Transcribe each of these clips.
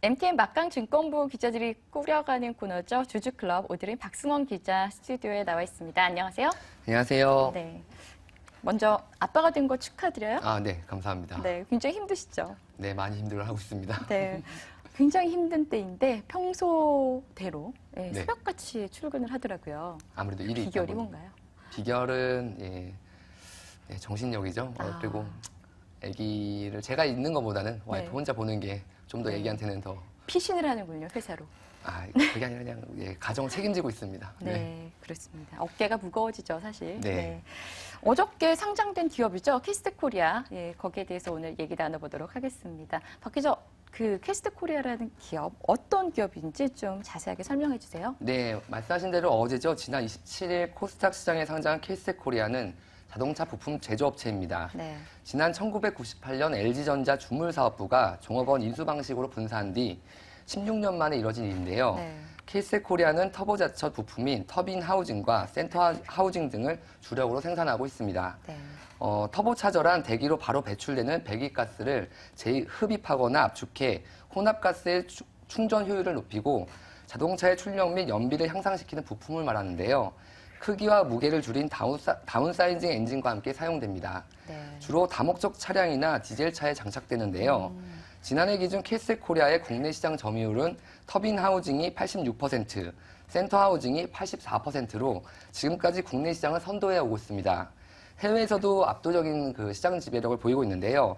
MTN 막강증권부 기자들이 꾸려가는 코너죠. 주주클럽. 오늘은 박승원 기자 스튜디오에 나와 있습니다. 안녕하세요. 안녕하세요. 네. 먼저 아빠가 된 거 축하드려요. 네, 감사합니다. 네, 굉장히 힘드시죠? 네, 많이 힘들어하고 있습니다. 네. 굉장히 힘든 때인데 평소대로 네. 새벽같이 출근을 하더라고요. 아무래도 일이 있다 비결이 보니. 뭔가요? 비결은 정신력이죠. 그리고 아기를 제가 있는 것보다는 와이프 네. 혼자 보는 게 좀 더 네. 아기한테는 더 피신을 하는군요, 회사로. 그게 아니라 그냥 가정을 책임지고 있습니다. 네, 그렇습니다. 어깨가 무거워지죠, 사실. 네. 어저께 상장된 기업이죠, 캐스트코리아. 거기에 대해서 오늘 얘기 나눠보도록 하겠습니다. 박 기자, 그 캐스트코리아라는 기업 어떤 기업인지 좀 자세하게 설명해 주세요. 네, 말씀하신 대로 어제죠. 지난 27일 코스닥 시장에 상장한 캐스트코리아는 자동차 부품 제조업체입니다. 네. 지난 1998년 LG전자 주물사업부가 종업원 인수 방식으로 분사한 뒤 16년 만에 이뤄진 일인데요. 네. 캐스트코리아는 터보자처 부품인 터빈 하우징과 센터 하우징 등을 주력으로 생산하고 있습니다. 네. 터보차저란 대기로 바로 배출되는 배기가스를 재흡입하거나 압축해 혼합가스의 충전 효율을 높이고 자동차의 출력 및 연비를 향상시키는 부품을 말하는데요. 크기와 무게를 줄인 다운사이징 엔진과 함께 사용됩니다. 네. 주로 다목적 차량이나 디젤차에 장착되는데요. 지난해 기준 캐스트코리아의 국내 시장 점유율은 터빈 하우징이 86%, 센터 하우징이 84%로 지금까지 국내 시장을 선도해 오고 있습니다. 해외에서도 압도적인 그 시장 지배력을 보이고 있는데요.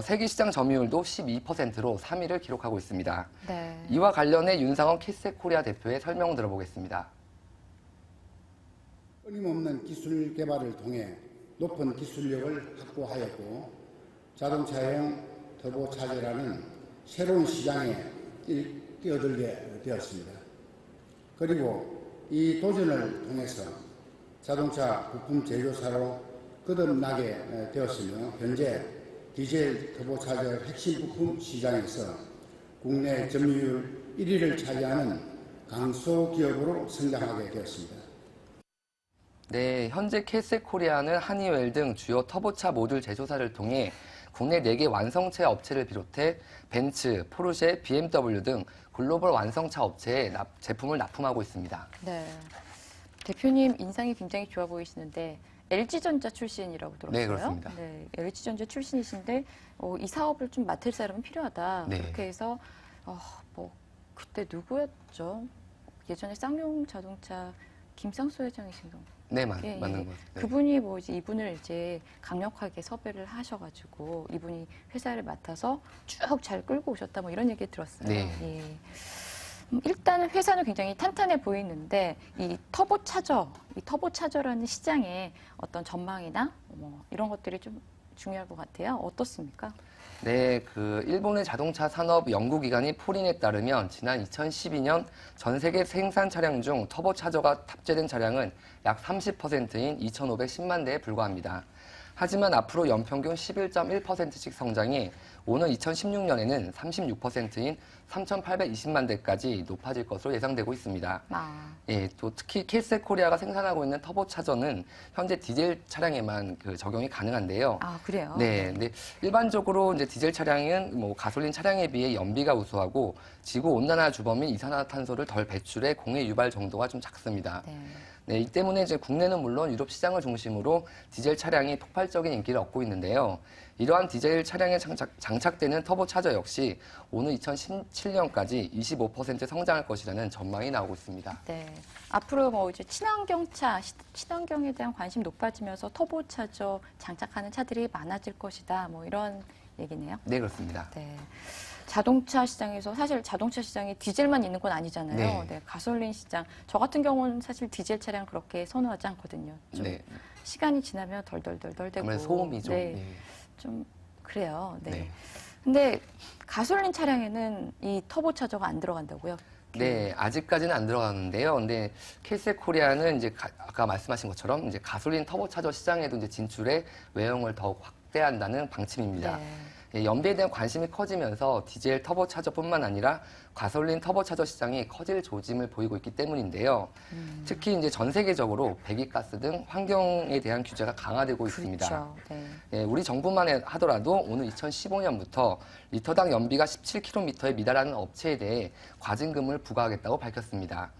세계 시장 점유율도 12%로 3위를 기록하고 있습니다. 네. 이와 관련해 윤상원 캐스트코리아 대표의 설명을 들어보겠습니다. 끊임없는 기술 개발을 통해 높은 기술력을 확보하였고 자동차용 터보차저라는 새로운 시장에 뛰어들게 되었습니다. 그리고 이 도전을 통해서 자동차 부품 제조사로 거듭나게 되었으며 현재 디젤 터보차저 핵심 부품 시장에서 국내 점유율 1위를 차지하는 강소 기업으로 성장하게 되었습니다. 네, 현재 캐스트코리아는 하니웰 등 주요 터보차 모듈 제조사를 통해 국내 4개 완성차 업체를 비롯해 벤츠, 포르쉐, BMW 등 글로벌 완성차 업체에 제품을 납품하고 있습니다. 네. 대표님 인상이 굉장히 좋아 보이시는데 LG전자 출신이라고 들었어요. 네, 그렇습니다. 네, LG전자 출신이신데 이 사업을 좀 맡을 사람은 필요하다. 네. 그렇게 해서 그때 누구였죠? 예전에 쌍용 자동차 김상수 회장이신가? 네, 예, 맞는 것 같아요. 그분이 이분을 이제 강력하게 섭외를 하셔가지고 이분이 회사를 맡아서 쭉 잘 끌고 오셨다 뭐 이런 얘기 들었어요. 네. 예. 일단은 회사는 굉장히 탄탄해 보이는데 이 터보차저라는 시장의 어떤 전망이나 뭐 이런 것들이 좀 중요할 것 같아요. 어떻습니까? 네, 일본의 자동차 산업 연구기관인 포린에 따르면 지난 2012년 전 세계 생산 차량 중 터보차저가 탑재된 차량은 약 30%인 2,510만 대에 불과합니다. 하지만 앞으로 연평균 11.1%씩 성장해 오는 2016년에는 36%인 3,820만 대까지 높아질 것으로 예상되고 있습니다. 또 특히 캐스트코리아가 생산하고 있는 터보차저는 현재 디젤 차량에만 적용이 가능한데요. 그래요? 네, 근데 일반적으로 이제 디젤 차량은 가솔린 차량에 비해 연비가 우수하고 지구 온난화 주범인 이산화탄소를 덜 배출해 공해 유발 정도가 좀 작습니다. 네, 이 때문에 이제 국내는 물론 유럽 시장을 중심으로 디젤 차량이 폭발적인 인기를 얻고 있는데요. 이러한 디젤 차량에 장착되는 터보차저 역시 오는 2017년까지 25% 성장할 것이라는 전망이 나오고 있습니다. 네. 앞으로 이제 친환경에 대한 관심 높아지면서 터보차저 장착하는 차들이 많아질 것이다. 뭐 이런 얘기네요. 네, 그렇습니다. 네. 자동차 시장에서 사실 자동차 시장에 디젤만 있는 건 아니잖아요. 네. 네, 가솔린 시장. 저 같은 경우는 사실 디젤 차량 그렇게 선호하지 않거든요. 좀 네. 시간이 지나면 덜덜덜덜 되고. 아무래도 소음이 좀. 네. 좀 그래요. 네. 네. 근데 가솔린 차량에는 이 터보차저가 안 들어간다고요? 네, 아직까지는 안 들어가는데요. 근데 캐스트코리아는 이제 아까 말씀하신 것처럼 이제 가솔린 터보차저 시장에도 이제 진출해 외형을 더욱 확대한다는 방침입니다. 네. 연비에 대한 관심이 커지면서 디젤 터보차저뿐만 아니라 가솔린 터보차저 시장이 커질 조짐을 보이고 있기 때문인데요. 특히 이제 전 세계적으로 배기가스 등 환경에 대한 규제가 강화되고 있습니다. 그렇죠. 네. 예, 우리 정부만 하더라도 오늘 2015년부터 리터당 연비가 17km에 미달하는 업체에 대해 과징금을 부과하겠다고 밝혔습니다.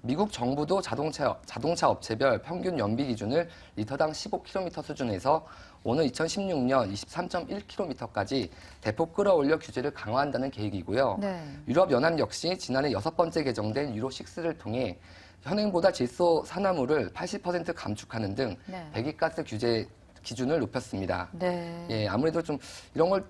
미국 정부도 자동차 업체별 평균 연비 기준을 리터당 15km 수준에서 오늘 2016년 23.1km까지 대폭 끌어올려 규제를 강화한다는 계획이고요. 네. 유럽연합 역시 지난해 6번째 개정된 유로6를 통해 현행보다 질소 산화물을 80% 감축하는 등 네. 배기가스 규제 기준을 높였습니다. 네. 예, 아무래도 좀 이런 걸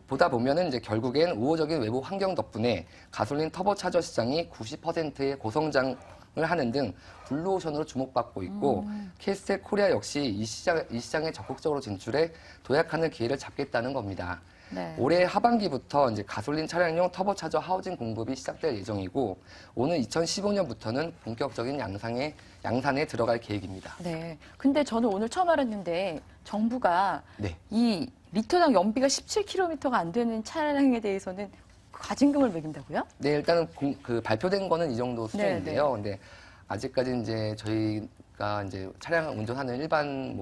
보다 보면은 이제 결국엔 우호적인 외부 환경 덕분에 가솔린 터보차저 시장이 90%의 고성장을 하는 등 블루오션으로 주목받고 있고 K스텍 코리아 역시 이 시장에 적극적으로 진출해 도약하는 기회를 잡겠다는 겁니다. 네. 올해 하반기부터 이제 가솔린 차량용 터보차저 하우징 공급이 시작될 예정이고 오늘 2015년부터는 본격적인 양산에 들어갈 계획입니다. 네. 근데 저는 오늘 처음 알았는데 정부가 네. 이 리터당 연비가 17km가 안 되는 차량에 대해서는 과징금을 매긴다고요? 네, 일단은 발표된 거는 이 정도 수준인데요. 근데 아직까지 이제 저희가 이제 차량 운전하는 일반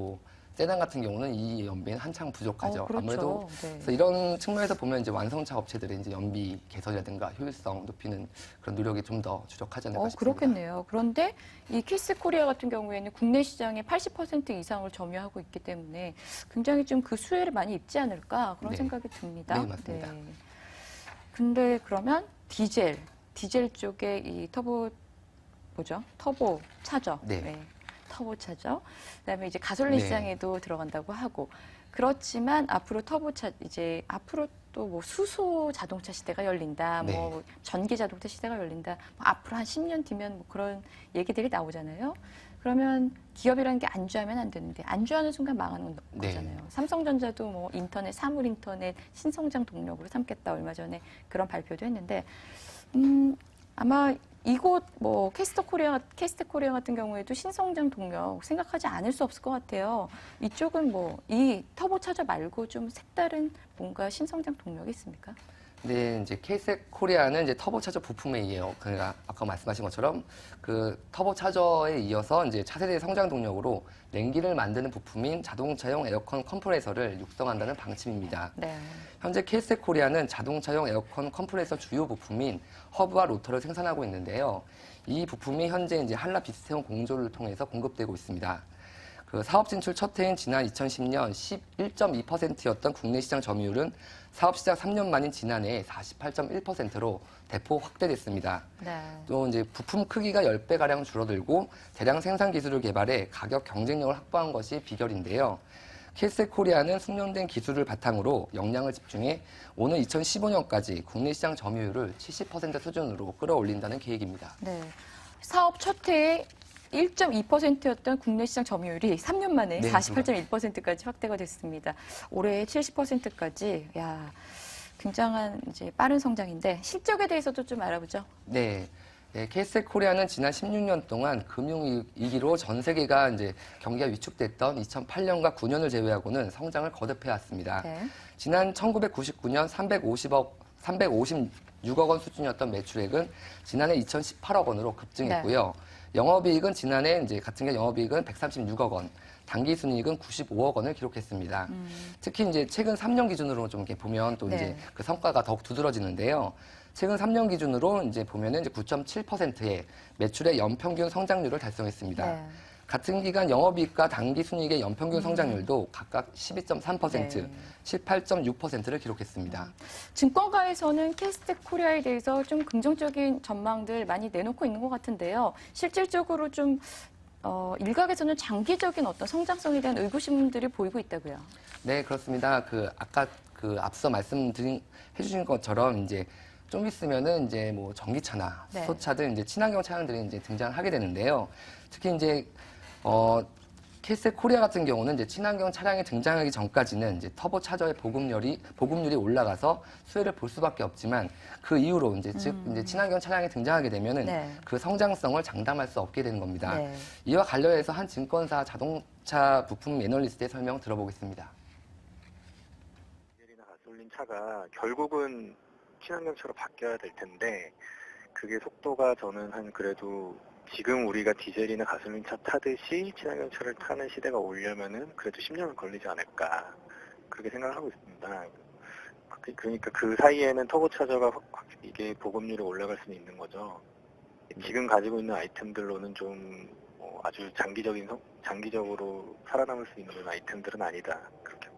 세단 같은 경우는 이 연비는 한창 부족하죠. 그렇죠. 아무래도 네. 그래서 이런 측면에서 보면 이제 완성차 업체들의 이제 연비 개선이라든가 효율성 높이는 그런 노력이 좀 더 주력하지 않을까 싶습니다. 그렇겠네요. 그런데 이 키스 코리아 같은 경우에는 국내 시장의 80% 이상을 점유하고 있기 때문에 굉장히 좀 그 수혜를 많이 입지 않을까 그런 네. 생각이 듭니다. 네, 맞습니다. 근데 그러면 디젤 쪽에 이 터보 차저. 네. 터보 차저. 그다음에 이제 가솔린 네. 시장에도 들어간다고 하고 그렇지만 앞으로 이제 앞으로 또 수소 자동차 시대가 열린다. 네. 전기 자동차 시대가 열린다. 앞으로 한 10년 뒤면 그런 얘기들이 나오잖아요. 그러면 기업이라는 게 안주하면 안 되는데 안주하는 순간 망하는 거잖아요. 네. 삼성전자도 인터넷, 사물 인터넷 신성장 동력으로 삼겠다 얼마 전에 그런 발표도 했는데 아마 이곳 캐스트 코리아 같은 경우에도 신성장 동력 생각하지 않을 수 없을 것 같아요. 이쪽은 이 터보차저 말고 좀 색다른 뭔가 신성장 동력이 있습니까? 네, 이제 K스텍 코리아는 이제 터보차저 부품에 의해요. 그러니까 아까 말씀하신 것처럼 그 터보차저에 이어서 이제 차세대 성장 동력으로 냉기를 만드는 부품인 자동차용 에어컨 컴프레서를 육성한다는 방침입니다. 네. 현재 K스텍 코리아는 자동차용 에어컨 컴프레서 주요 부품인 허브와 로터를 생산하고 있는데요. 이 부품이 현재 이제 한라 비스테온 공조를 통해서 공급되고 있습니다. 그 사업 진출 첫 해인 지난 2010년 11.2%였던 국내 시장 점유율은 사업 시작 3년 만인 지난해 48.1%로 대폭 확대됐습니다. 네. 또 이제 부품 크기가 10배 가량 줄어들고 대량 생산 기술을 개발해 가격 경쟁력을 확보한 것이 비결인데요. K스텍 코리아는 숙련된 기술을 바탕으로 역량을 집중해 오는 2015년까지 국내 시장 점유율을 70% 수준으로 끌어올린다는 계획입니다. 네. 사업 첫 해에 1.2%였던 국내 시장 점유율이 3년 만에 네, 48.1%까지 확대가 됐습니다. 올해 70%까지 굉장한 이제 빠른 성장인데 실적에 대해서도 좀 알아보죠. 네. 네, K스텍 코리아는 지난 16년 동안 금융위기로 전 세계가 이제 경기가 위축됐던 2008년과 9년을 제외하고는 성장을 거듭해 왔습니다. 네. 지난 1999년 356억 원 수준이었던 매출액은 지난해 2018억 원으로 급증했고요. 영업이익은 지난해 이제 같은 게 영업이익은 136억 원, 당기순이익은 95억 원을 기록했습니다. 특히 이제 최근 3년 기준으로 좀 이렇게 보면 또 이제 그 성과가 더욱 두드러지는데요. 최근 3년 기준으로 이제 보면은 이제 9.7%의 매출의 연평균 성장률을 달성했습니다. 네. 같은 기간 영업이익과 당기순이익의 연평균 성장률도 각각 12.3%, 18.6%를 기록했습니다. 증권가에서는 K스텍 코리아에 대해서 좀 긍정적인 전망들 많이 내놓고 있는 것 같은데요. 실질적으로 좀 일각에서는 장기적인 어떤 성장성에 대한 의구심들이 보이고 있다고요. 네, 그렇습니다. 아까 앞서 해주신 것처럼 이제 좀 있으면은 이제 전기차나 네. 수소차 등 이제 친환경 차량들이 이제 등장하게 되는데요. 특히 이제 K스텍 코리아 같은 경우는 이제 친환경 차량이 등장하기 전까지는 이제 터보차저의 보급률이 올라가서 수혜를 볼 수밖에 없지만 그 이후로 이제 즉 이제 친환경 차량이 등장하게 되면은 그 성장성을 장담할 수 없게 되는 겁니다. 네. 이와 관련해서 한 증권사 자동차 부품 애널리스트의 설명 들어보겠습니다. 차가 결국은 친환경차로 바뀌어야 될 텐데 그게 속도가 저는 한 그래도 지금 우리가 디젤이나 가솔린차 타듯이 친환경차를 타는 시대가 오려면은 그래도 10년은 걸리지 않을까 그렇게 생각을 하고 있습니다. 그러니까 그 사이에는 터보차저가 이게 보급률이 올라갈 수는 있는 거죠. 지금 가지고 있는 아이템들로는 좀 아주 장기적으로 살아남을 수 있는 아이템들은 아니다. 그렇게.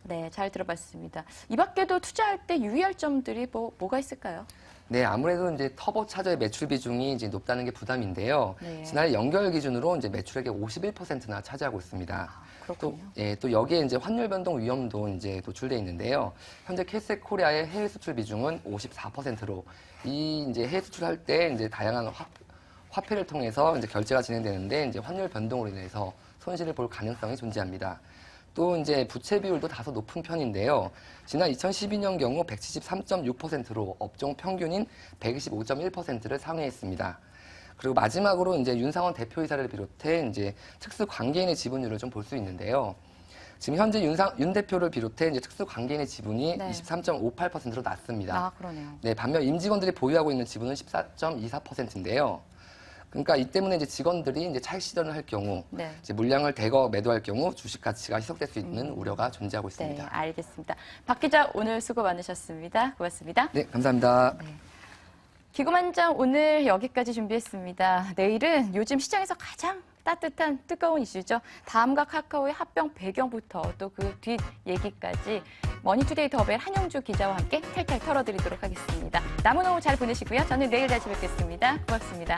네, 잘 들어봤습니다. 이 밖에도 투자할 때 유의할 점들이 뭐가 있을까요? 네, 아무래도 이제 터보차저의 매출 비중이 이제 높다는 게 부담인데요. 네. 지난해 연결 기준으로 이제 매출액의 51%나 차지하고 있습니다. 그렇군요. 또 여기에 이제 환율 변동 위험도 이제 노출돼 있는데요. 현재 캐스텍 코리아의 해외 수출 비중은 54%로 이 이제 해외 수출할 때 이제 다양한 화폐를 통해서 이제 결제가 진행되는데 이제 환율 변동으로 인해서 손실을 볼 가능성이 존재합니다. 또 이제 부채 비율도 다소 높은 편인데요. 지난 2012년 경우 173.6%로 업종 평균인 125.1%를 상회했습니다. 그리고 마지막으로 이제 윤상원 대표이사를 비롯해 이제 특수 관계인의 지분율을 좀 볼 수 있는데요. 지금 현재 윤 대표를 비롯해 이제 특수 관계인의 지분이 네. 23.58%로 낮습니다. 아, 그러네요. 네, 반면 임직원들이 보유하고 있는 지분은 14.24%인데요. 그러니까 이 때문에 이제 직원들이 이제 차익 실현을 할 경우 네. 이제 물량을 대거 매도할 경우 주식 가치가 희석될 수 있는 우려가 존재하고 네, 있습니다. 알겠습니다. 박 기자 오늘 수고 많으셨습니다. 고맙습니다. 네, 감사합니다. 기고만장 오늘 여기까지 준비했습니다. 내일은 요즘 시장에서 가장 따뜻한 뜨거운 이슈죠. 다음과 카카오의 합병 배경부터 또 그 뒷 얘기까지 머니투데이 더벨 한영주 기자와 함께 탈탈 털어드리도록 하겠습니다. 남은 오후 잘 보내시고요. 저는 내일 다시 뵙겠습니다. 고맙습니다.